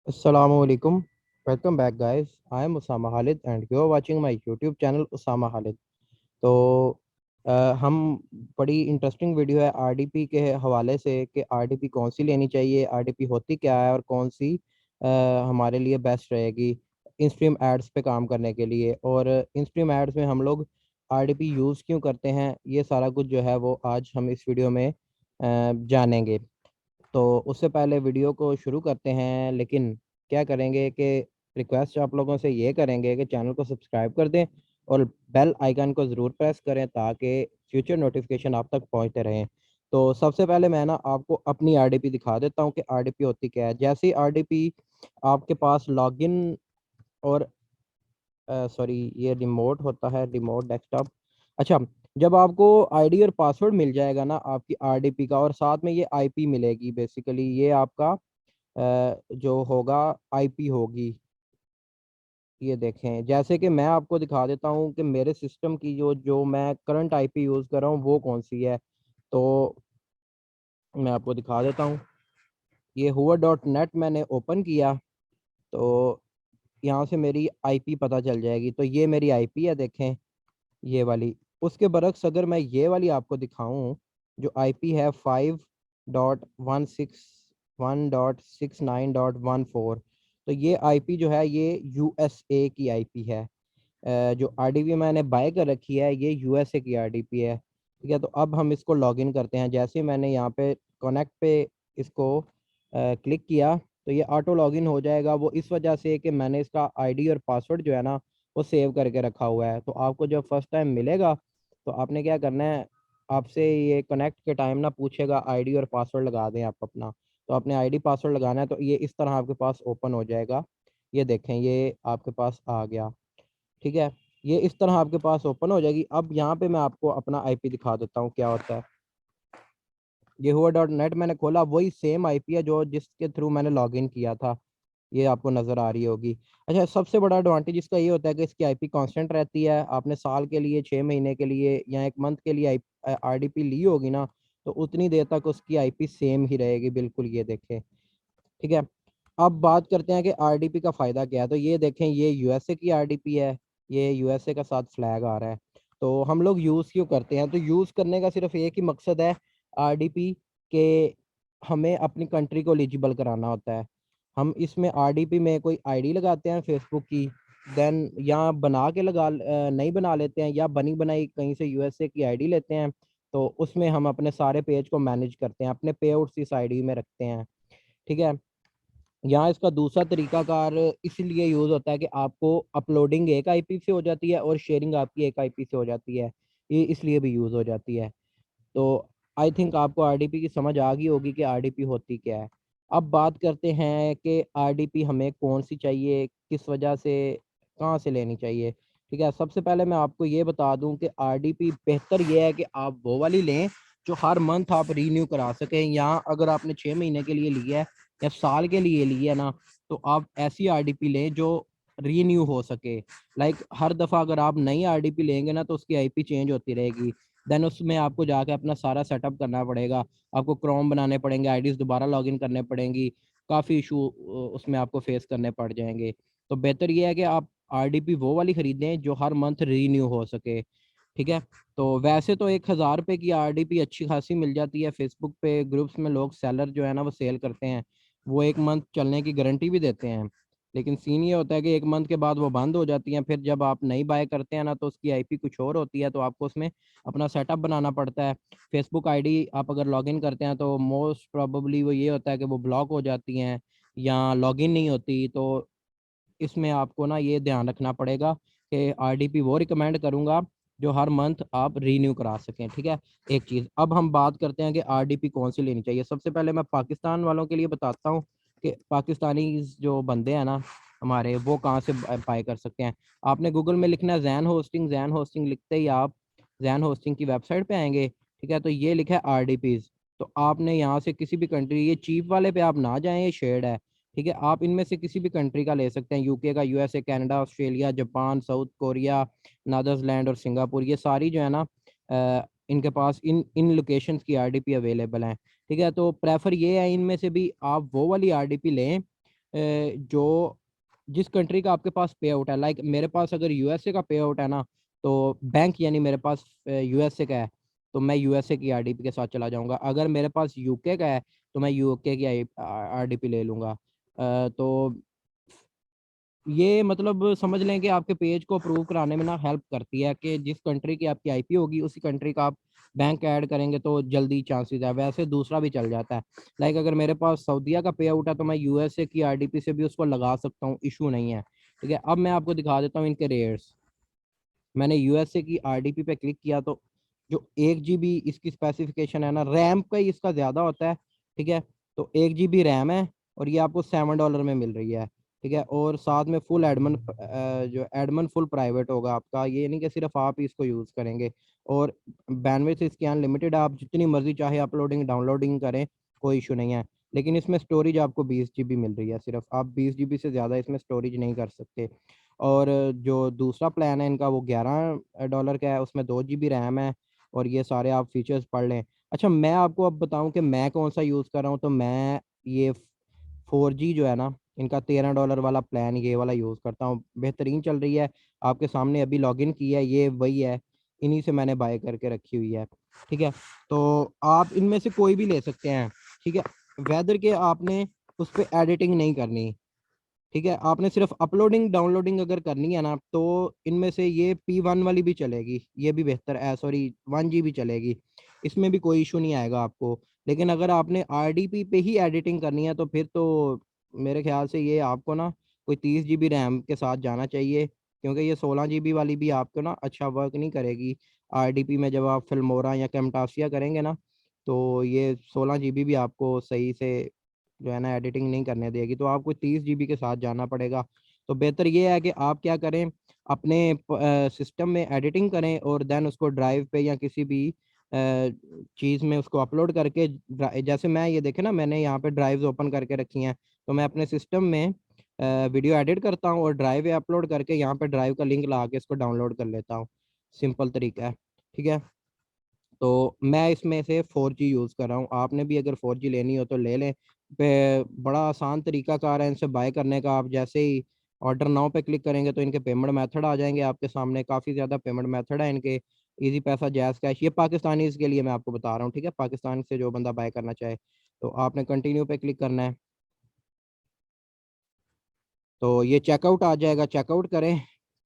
Assalamualaikum. Welcome back, guys. I am Usama Khalid, and you are watching my YouTube channel Usama Khalid. तो हम बड़ी interesting video है RDP के हवाले से कि आरडीपी कौन सी लेनी चाहिए, आरडीपी होती क्या है और कौन सी अ, हमारे लिए बेस्ट रहेगी इन स्ट्रीम एड्स पे काम करने के लिए, और इन स्ट्रीम एड्स में हम लोग आरडीपी यूज़ क्यों करते हैं, ये सारा कुछ जो है वो आज हम इस वीडियो में जानेंगे। तो उससे पहले वीडियो को शुरू करते हैं, लेकिन क्या करेंगे कि रिक्वेस्ट आप लोगों से ये करेंगे कि चैनल को सब्सक्राइब कर दें और बेल आइकन को ज़रूर प्रेस करें ताकि फ्यूचर नोटिफिकेशन आप तक पहुंचते रहें। तो सबसे पहले मैं ना आपको अपनी आरडीपी दिखा देता हूं कि आरडीपी होती क्या है। जैसे ही आरडीपी आपके पास लॉगिन और सॉरी, ये रिमोट होता है, रिमोट डेस्कटॉप। अच्छा, जब आपको आईडी और पासवर्ड मिल जाएगा ना आपकी आरडीपी का, और साथ में ये आईपी मिलेगी, बेसिकली ये आपका जो होगा आईपी होगी। ये देखें, जैसे कि मैं आपको दिखा देता हूँ कि मेरे सिस्टम की जो जो मैं करंट आईपी यूज़ कर रहा हूँ वो कौन सी है। तो मैं आपको दिखा देता हूँ। ये हुआ.नेट मैंने ओपन किया तो यहाँ से मेरी आईपी पता चल जाएगी। तो ये मेरी आईपी है, देखें ये वाली। उसके बरक्स अगर मैं ये वाली आपको दिखाऊं, जो आईपी है 5.161.69.14, तो ये आईपी जो है ये यूएसए की आईपी है। जो आरडीपी मैंने बाय कर रखी है ये यूएसए की आरडीपी है। ठीक है, तो अब हम इसको लॉगिन करते हैं। जैसे ही मैंने यहाँ पे कनेक्ट पे इसको क्लिक किया तो ये ऑटो लॉगिन हो जाएगा। वो इस वजह से कि मैंने इसका आईडी और पासवर्ड जो है ना वो सेव करके रखा हुआ है। तो आपको जब फर्स्ट टाइम मिलेगा तो आपने क्या करना है, आपसे ये कनेक्ट के टाइम ना पूछेगा आईडी और पासवर्ड लगा दें आप अपना। तो आपने आईडी पासवर्ड लगाना है, तो ये इस तरह आपके पास ओपन हो जाएगा। ये देखें, ये आपके पास आ गया। ठीक है, ये इस तरह आपके पास ओपन हो जाएगी। अब यहाँ पे मैं आपको अपना आईपी दिखा देता हूँ क्या होता है। ये हुआ.नेट मैंने खोला, वही सेम आईपी है जो जिसके थ्रू मैंने लॉगिन किया था। ये आपको नज़र आ रही होगी। अच्छा, सबसे बड़ा एडवांटेज इसका ये होता है कि इसकी आईपी कांस्टेंट रहती है। आपने साल के लिए, 6 महीने के लिए या एक मंथ के लिए आरडीपी ली होगी ना, तो उतनी देर तक उसकी आईपी सेम ही रहेगी, बिल्कुल। ये देखें, ठीक है। अब बात करते हैं कि आरडीपी का फ़ायदा क्या है। तो ये देखें, ये यूएसए की आरडीपी है, ये यूएसए का साथ फ्लैग आ रहा है। तो हम लोग यूज़ क्यों करते हैं? तो यूज़ करने का सिर्फ एक ही मकसद है आरडीपी के, हमें अपनी कंट्री को एलिजिबल कराना होता है। हम इसमें आरडीपी में कोई आईडी लगाते हैं फेसबुक की, देन या बना के नहीं बना लेते हैं, या बनी बनाई कहीं से यूएसए की आईडी लेते हैं। तो उसमें हम अपने सारे पेज को मैनेज करते हैं, अपने पे आउट्स इस आईडी में रखते हैं। ठीक है, यहाँ इसका दूसरा तरीकाकार इसलिए यूज़ होता है कि आपको अपलोडिंग एक आईपी से हो जाती है और शेयरिंग आपकी एक आईपी से हो जाती है। ये इसलिए भी यूज़ हो जाती है। तो आई थिंक आपको आरडीपी की समझ आ गई होगी कि आरडीपी होती क्या है। अब बात करते हैं कि आरडीपी हमें कौन सी चाहिए, किस वजह से, कहाँ से लेनी चाहिए। ठीक है, सबसे पहले मैं आपको ये बता दूं कि आरडीपी बेहतर ये है कि आप वो वाली लें जो हर मंथ आप रीन्यू करा सकें। यहाँ अगर आपने 6 महीने के लिए लिया है या साल के लिए लिया है ना, तो आप ऐसी आरडीपी लें जो रीन्यू हो सके। लाइक हर दफ़ा अगर आप नई आरडीपी लेंगे ना तो उसकी आईपी चेंज होती रहेगी। देन उसमें आपको जाके अपना सारा सेटअप करना पड़ेगा। आपको क्रोम बनाने पड़ेंगे, आईडीज़ दोबारा लॉगिन करने पड़ेंगी। काफ़ी इशू उसमें आपको फेस करने पड़ जाएँगे। तो बेहतर ये है कि आप आरडीपी वो वाली खरीदें जो हर मंथ रीन्यू हो सके। ठीक है? तो वैसे तो 1000 रुपए की आरडीपी अच्छी खासी मिल जाती है। फेसबुक पे ग्रुप्स में लोग सेलर जो है ना वो सेल करते हैं। वो 1 मंथ चलने की गारंटी भी देते हैं। लेकिन सीन ये होता है कि 1 मंथ के बाद वो बंद हो जाती हैं। फिर जब आप नई बाय करते हैं ना तो उसकी आईपी कुछ और होती है, तो आपको उसमें अपना सेटअप बनाना पड़ता है। फेसबुक आईडी आप अगर लॉगिन करते हैं तो मोस्ट प्रोबेबली वो ये होता है कि वो ब्लॉक हो जाती हैं या लॉगिन नहीं होती। तो इसमें आपको ना ये ध्यान रखना पड़ेगा कि आरडीपी वो रिकमेंड करूँगा जो हर मंथ आप रीन्यू करा सकें। ठीक है, एक चीज़। अब हम बात करते हैं कि आरडीपी कौन सी लेनी चाहिए। सबसे पहले मैं पाकिस्तान वालों के लिए बताता हूँ कि पाकिस्तानी जो बंदे हैं ना हमारे, वो कहाँ से बाय कर सकते हैं। आपने गूगल में लिखना है जैन होस्टिंग। जैन होस्टिंग लिखते ही आप जैन होस्टिंग की वेबसाइट पे आएँगे। ठीक है, तो ये लिखा है आरडीपीज़। तो आपने यहाँ से किसी भी कंट्री, ये चीप वाले पे आप ना जाएँ, ये शेड है। ठीक है, आप इनमें से किसी भी कंट्री का ले सकते हैं। यूके का, USA, Canada, Australia, Japan, South Korea, Netherland और सिंगापुर, ये सारी जो है ना इनके पास इन इन लोकेशंस की आरडीपी अवेलेबल हैं। ठीक है, तो प्रेफर ये है इनमें से भी आप वो वाली आरडीपी लें जो जिस कंट्री का आपके पास पे आउट है, लाइक मेरे पास अगर यूएसए का पे आउट है ना, तो बैंक यानी मेरे पास यूएसए का है, तो मैं यूएसए की आरडीपी के साथ चला जाऊंगा। अगर मेरे पास यूके का है तो मैं यूके की आरडीपी ले लूंगा। तो ये मतलब समझ लें कि आपके पेज को अप्रूव कराने में ना हेल्प करती है कि जिस कंट्री की आपकी आईपी होगी उसी कंट्री का आप बैंक ऐड करेंगे तो जल्दी चांसेस है। वैसे दूसरा भी चल जाता है, लाइक अगर मेरे पास सऊदीया का पे आउट है तो मैं यूएसए की आरडीपी से भी उसको लगा सकता हूँ, इशू नहीं है। ठीक है, अब मैं आपको दिखा देता हूँ इनके रेट्स। मैंने यूएसए की आरडीपी पे क्लिक किया तो जो 1 GB इसकी स्पेसिफिकेशन है ना, रैम का ही इसका ज़्यादा होता है। ठीक है, तो 1 GB रैम है और ये आपको $7 में मिल रही है। ठीक है, और साथ में फुल एडमन, जो एडमन फुल प्राइवेट होगा आपका, ये नहीं कि सिर्फ आप ही इसको यूज़ करेंगे। और बैंडविड्थ इसकी अनलिमिटेड, आप जितनी मर्जी चाहे अपलोडिंग डाउनलोडिंग करें, कोई इशू नहीं है। लेकिन इसमें स्टोरेज आपको 20 GB मिल रही है, सिर्फ आप 20 GB से ज़्यादा इसमें स्टोरेज नहीं कर सकते। और जो दूसरा प्लान है इनका वो $11 का है, उसमें 2 GB रैम है और ये सारे आप फीचर्स पढ़ लें। अच्छा, मैं आपको अब बताऊं कि मैं कौन सा यूज़ कर रहा हूँ, तो मैं ये 4G जो है ना, इनका $13 वाला प्लान, ये वाला यूज़ करता हूँ, बेहतरीन चल रही है। आपके सामने अभी लॉगिन किया है, ये वही है, इन्हीं से मैंने बाय करके रखी हुई है। ठीक है, तो आप इनमें से कोई भी ले सकते हैं। ठीक है, वेदर के आपने उस पर एडिटिंग नहीं करनी। ठीक है, आपने सिर्फ अपलोडिंग डाउनलोडिंग अगर करनी है ना, तो इनमें से ये P1 वाली भी चलेगी, ये भी बेहतर है, सॉरी 1 GB चलेगी, इसमें भी कोई इशू नहीं आएगा आपको। लेकिन अगर आपने आरडीपी पे ही एडिटिंग करनी है तो फिर तो मेरे ख्याल से ये आपको ना कोई 30 GB रैम के साथ जाना चाहिए, क्योंकि ये 16 GB वाली भी आपको ना अच्छा वर्क नहीं करेगी आरडीपी में। जब आप फिल्मोरा या कैमटासिया करेंगे ना, तो ये 16 GB भी आपको सही से जो है ना एडिटिंग नहीं करने देगी, तो आपको 30 GB के साथ जाना पड़ेगा। तो बेहतर ये है कि आप क्या करें, अपने सिस्टम में एडिटिंग करें और देन उसको ड्राइव पे या किसी भी चीज़ में उसको अपलोड करके, जैसे मैं ये देखे ना, मैंने यहाँ पे ड्राइव्स ओपन करके रखी हैं, तो मैं अपने सिस्टम में वीडियो एडिट करता हूँ और ड्राइव पे अपलोड करके यहाँ पे ड्राइव का लिंक लगा के इसको डाउनलोड कर लेता हूँ। सिंपल तरीका है। ठीक है, तो मैं इसमें से 4G यूज़ कर रहा हूँ, आपने भी अगर 4G लेनी हो तो ले लें। बड़ा आसान तरीका कार है इनसे बाय करने का। आप जैसे ही ऑर्डर नाउ पे क्लिक करेंगे तो इनके पेमेंट मेथड आ जाएंगे आपके सामने, काफ़ी ज़्यादा पेमेंट मेथड है इनके। इजी पैसा, जैज़ कैश, ये पाकिस्तानी के लिए मैं आपको बता रहा हूँ। ठीक है, पाकिस्तान से जो बंदा बाय करना चाहे तो आपने कंटिन्यू पे क्लिक करना है, तो ये चेकआउट आ जाएगा, चेकआउट करें।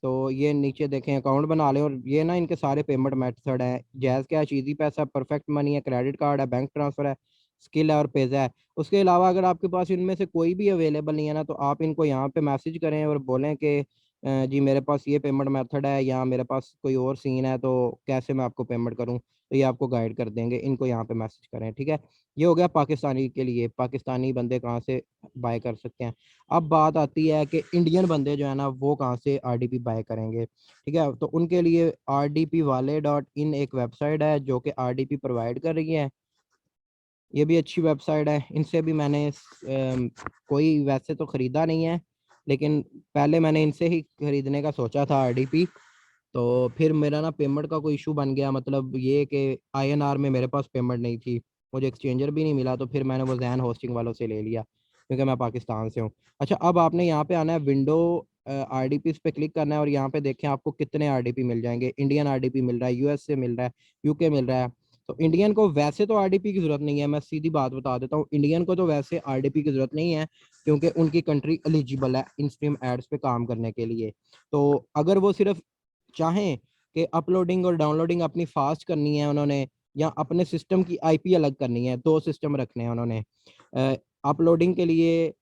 तो ये नीचे देखें अकाउंट बना लें, और ये ना इनके सारे पेमेंट मेथड हैं, जैज़ कैश, इजी पैसा, परफेक्ट मनी है, क्रेडिट कार्ड है, बैंक ट्रांसफ़र है, स्किल है और पेज़ा है। उसके अलावा अगर आपके पास इनमें से कोई भी अवेलेबल नहीं है ना, तो आप इनको यहाँ पे मैसेज करें और बोलें कि जी मेरे पास ये पेमेंट मेथड है या मेरे पास कोई और सीन है, तो कैसे मैं आपको पेमेंट करूँ, तो ये आपको गाइड कर देंगे। इनको यहाँ पे मैसेज करें। ठीक है, ये हो गया पाकिस्तानी के लिए, पाकिस्तानी बंदे कहाँ से बाय कर सकते हैं। अब बात आती है कि इंडियन बंदे जो है ना वो कहाँ से आरडीपी बाय करेंगे। ठीक है, तो उनके लिए rdpwale.in एक वेबसाइट है जो कि आरडीपी प्रोवाइड कर रही है। ये भी अच्छी वेबसाइट है, इनसे भी मैंने कोई वैसे तो ख़रीदा नहीं है, लेकिन पहले मैंने इनसे ही खरीदने का सोचा था आरडीपी। तो फिर मेरा ना पेमेंट का कोई इशू बन गया, मतलब ये कि आईएनआर में मेरे पास पेमेंट नहीं थी, मुझे एक्सचेंजर भी नहीं मिला, तो फिर मैंने वो जैन होस्टिंग वालों से ले लिया, क्योंकि मैं पाकिस्तान से हूँ। अच्छा, अब आपने यहाँ पे आना है, विंडो आरडीपी पे क्लिक करना है और यहाँ पे देखें आपको कितने आरडीपी मिल जाएंगे। इंडियन आरडीपी मिल रहा है, यूएस से मिल रहा है, यूके मिल रहा है। तो इंडियन को वैसे तो आरडीपी की जरूरत नहीं है, मैं सीधी बात बता देता हूँ, इंडियन को तो वैसे आरडीपी की जरूरत नहीं है, क्योंकि उनकी कंट्री एलिजिबल है इन स्ट्रीम एड्स पे काम करने के लिए। तो अगर वो सिर्फ चाहें कि अपलोडिंग और डाउनलोडिंग अपनी फास्ट करनी है उन्होंने, या अपने सिस्टम की आईपी अलग करनी है, दो सिस्टम रखने हैं उन्होंने, अपलोडिंग के लिए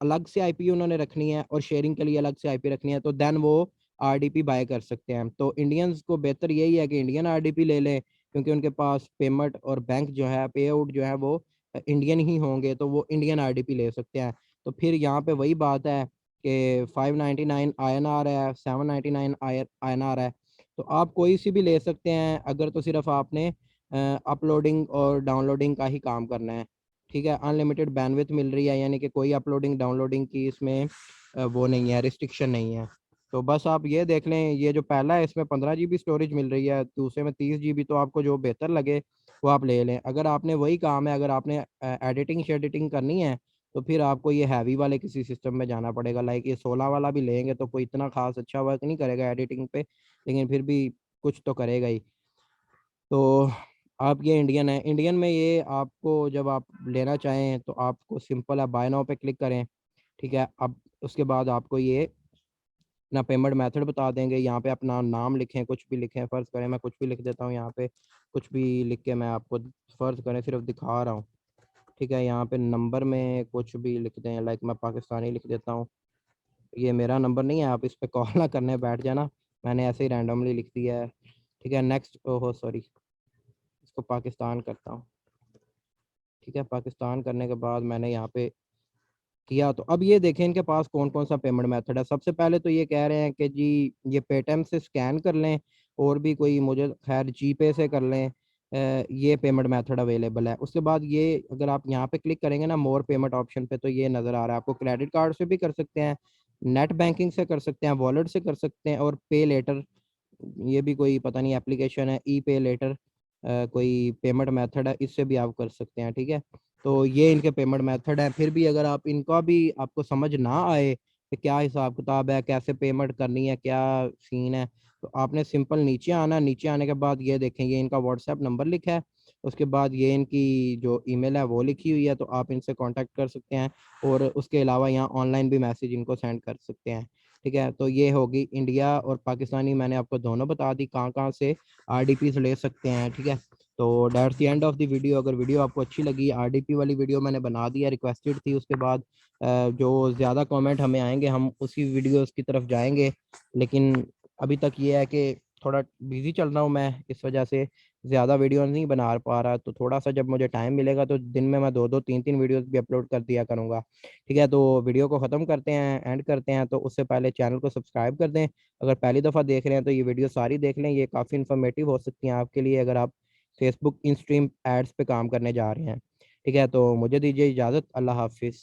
अलग से आईपी उन्होंने रखनी है और शेयरिंग के लिए अलग से आईपी रखनी है, तो देन वो आरडीपी बाय कर सकते हैं। तो इंडियंस को बेहतर यही है कि इंडियन आरडीपी ले लें, क्योंकि उनके पास पेमेंट और बैंक जो है, पे आउट जो है वो इंडियन ही होंगे, तो वो इंडियन आरडीपी ले सकते हैं। तो फिर यहाँ पे वही बात है कि 599 आईएनआर है, 799 आईएनआर है, तो आप कोई सी भी ले सकते हैं, अगर तो सिर्फ आपने अपलोडिंग और डाउनलोडिंग का ही काम करना है। ठीक है, अनलिमिटेड बैंडविड्थ मिल रही है, यानी कि कोई अपलोडिंग डाउनलोडिंग की इसमें वो नहीं है, रिस्ट्रिक्शन नहीं है। तो बस आप ये देख लें, ये जो पहला है इसमें 15 GB स्टोरेज मिल रही है, दूसरे में 30 GB, तो आपको जो बेहतर लगे वो आप ले लें। अगर आपने वही काम है, अगर आपने एडिटिंग शेडिटिंग करनी है तो फिर आपको ये हैवी वाले किसी सिस्टम में जाना पड़ेगा। लाइक ये 16 वाला भी लेंगे तो कोई इतना खास अच्छा वर्क नहीं करेगा एडिटिंग पे, लेकिन फिर भी कुछ तो करेगा ही। तो आप ये इंडियन है, इंडियन में ये आपको जब आप लेना चाहें तो आपको सिंपल है, बाय नाउ पे क्लिक करें। ठीक है, अब उसके बाद आपको ये अपना पेमेंट मेथड बता देंगे। यहाँ पे अपना नाम लिखें, कुछ भी लिखें, फ़र्ज़ करें मैं कुछ भी लिख देता हूँ यहाँ पे, कुछ भी लिख के मैं आपको फ़र्ज़ करें सिर्फ दिखा रहा हूँ। ठीक है, यहाँ पे नंबर में कुछ भी लिख दें, लाइक मैं पाकिस्तानी लिख देता हूँ। ये मेरा नंबर नहीं है, आप इस पे कॉल ना करने बैठ जाना, मैंने ऐसे ही रैंडमली लिख दिया है। ठीक है, नेक्स्ट, ओहो सॉरी, इसको पाकिस्तान करता हूँ। ठीक है, पाकिस्तान करने के बाद मैंने यहाँ पे किया, तो अब ये देखें इनके पास कौन कौन सा पेमेंट मेथड है। सबसे पहले तो ये कह रहे हैं कि जी ये पेटीएम से स्कैन कर लें, और भी कोई मुझे खैर जी पे से कर लें, ये पेमेंट मेथड अवेलेबल है। उसके बाद ये अगर आप यहाँ पे क्लिक करेंगे ना मोर पेमेंट ऑप्शन पे, तो ये नज़र आ रहा है आपको क्रेडिट कार्ड से भी कर सकते हैं, नेट बैंकिंग से कर सकते हैं, वॉलेट से कर सकते हैं, और पे लेटर, ये भी कोई पता नहीं एप्लीकेशन है, ई पे लेटर कोई पेमेंट मेथड है, इससे भी आप कर सकते हैं। ठीक है, तो ये इनके पेमेंट मेथड है। फिर भी अगर आप इनका भी आपको समझ ना आए कि क्या हिसाब किताब है, कैसे पेमेंट करनी है, क्या सीन है, तो आपने सिंपल नीचे आना, नीचे आने के बाद ये देखें ये इनका व्हाट्सएप नंबर लिखा है, उसके बाद ये इनकी जो ईमेल है वो लिखी हुई है, तो आप इनसे कांटेक्ट कर सकते हैं, और उसके अलावा यहाँ ऑनलाइन भी मैसेज इनको सेंड कर सकते हैं। ठीक है, तो ये होगी इंडिया और पाकिस्तानी, मैंने आपको दोनों बता दी कहाँ कहाँ से आरडीपीस ले सकते हैं। ठीक है, तो that's the end of the video. अगर वीडियो आपको अच्छी लगी, आरडीपी वाली वीडियो मैंने बना दिया, रिक्वेस्टेड थी, उसके बाद जो ज़्यादा कमेंट हमें आएंगे हम उसी वीडियोस की तरफ जाएंगे। लेकिन अभी तक ये है कि थोड़ा बिजी चल रहा हूँ मैं, इस वजह से ज़्यादा वीडियो नहीं बना पा रहा, तो थोड़ा सा जब मुझे टाइम मिलेगा तो दिन में मैं 2-2 3-3 वीडियोस भी अपलोड कर दिया करूँगा। ठीक है, तो वीडियो को ख़त्म करते हैं, एंड करते हैं, तो उससे पहले चैनल को सब्सक्राइब कर दें। अगर पहली दफ़ा देख रहे हैं तो ये वीडियो सारी देख लें, ये काफ़ी इन्फॉर्मेटिव हो सकती हैं आपके लिए अगर आप फेसबुक इन स्ट्रीम एड्स पे काम करने जा रहे हैं। ठीक है, तो मुझे दीजिए इजाज़त, अल्लाह हाफ़िज़।